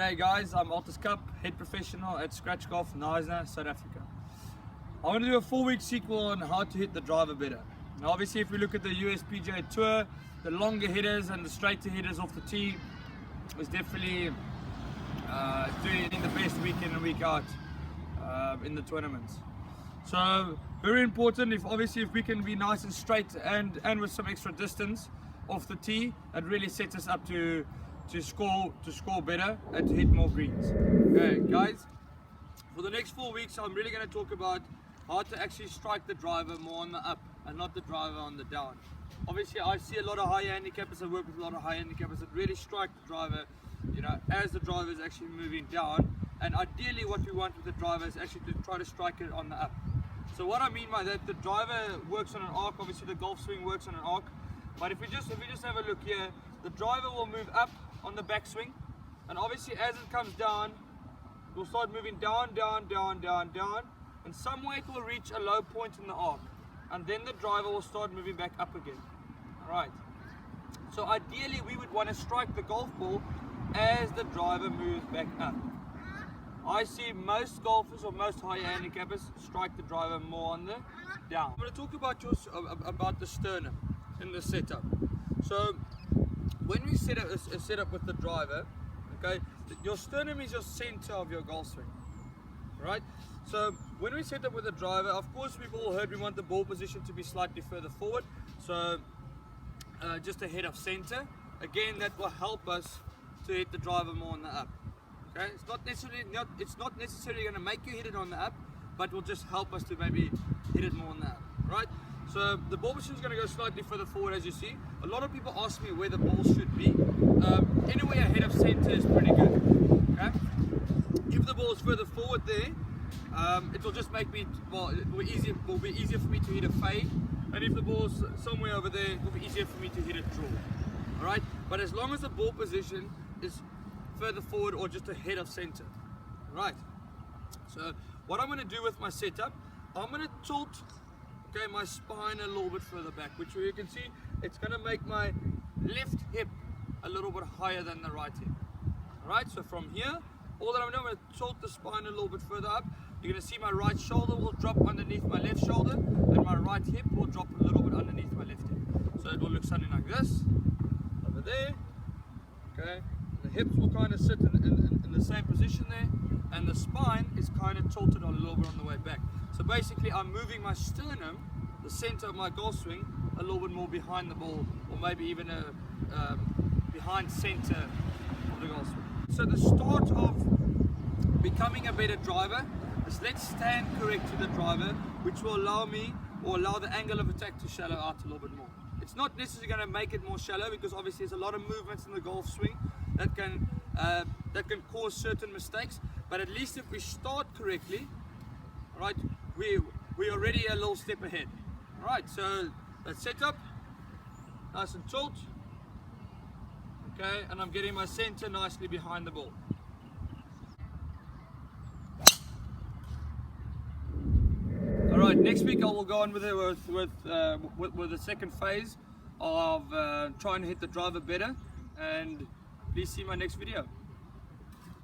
G'day guys, I'm Altus Kapp, head professional at Scratch Golf, Knysna, South Africa. I want to do a 4-week sequel on how to hit the driver better. Now obviously if we look at the US PGA Tour, the longer hitters and the straighter hitters off the tee is definitely doing the best week in and week out in the tournaments. So very important, if we can be nice and straight and with some extra distance off the tee, it really sets us up to score better and to hit more greens. Okay guys, for the next 4 weeks I'm really going to talk about how to actually strike the driver more on the up and not the driver on the down. Obviously I see a lot of high handicappers, I work with a lot of high handicappers that really strike the driver, you know, as the driver is actually moving down, and ideally what we want with the driver is actually to try to strike it on the up. So what I mean by that, the driver works on an arc, obviously the golf swing works on an arc, but if we just have a look here, the driver will move up on the backswing, and obviously as it comes down, it will start moving down, and somewhere it will reach a low point in the arc, and then the driver will start moving back up again. Alright, so ideally we would want to strike the golf ball as the driver moves back up. I see most golfers or most high handicappers strike the driver more on the down. I'm going to talk about the sternum in the setup. So when we set up with the driver, okay, your sternum is your center of your golf swing, right? So when we set up with the driver, of course we've all heard we want the ball position to be slightly further forward, so just ahead of center. Again, that will help us to hit the driver more on the up. Okay, it's not necessarily going to make you hit it on the up, but will just help us to maybe hit it more on the up, right? So the ball position is going to go slightly further forward, as you see. A lot of people ask me where the ball should be. Anywhere ahead of center is pretty good. Okay, if the ball is further forward there, it will just make me, well, it will be easier for me to hit a fade, and if the ball is somewhere over there, it will be easier for me to hit a draw. All right, but as long as the ball position is further forward or just ahead of center. Right, so what I'm going to do with my setup, I'm going to tilt my spine a little bit further back, which you can see it's going to make my left hip a little bit higher than the right hip. Alright, so from here, all that I'm going to tilt the spine a little bit further up. You're going to see my right shoulder will drop underneath my left shoulder, and my right hip will drop a little bit underneath my left hip. So it will look something like this, over there, okay. The hips will kind of sit in the same position there, and the spine is kind of tilted a little bit on the way back. So basically I'm moving my sternum, the center of my golf swing, a little bit more behind the ball, or maybe even behind center of the golf swing. So the start of becoming a better driver is let's stand correct to the driver, which will allow me, or allow the angle of attack to shallow out a little bit more. It's not necessarily going to make it more shallow, because obviously there's a lot of movements in the golf swing that can cause certain mistakes, but at least if we start correctly, right, we're already a little step ahead. Alright, so let's set up, nice and tilt, okay, and I'm getting my center nicely behind the ball. Alright, next week I will go on with the second phase of trying to hit the driver better, and please see my next video.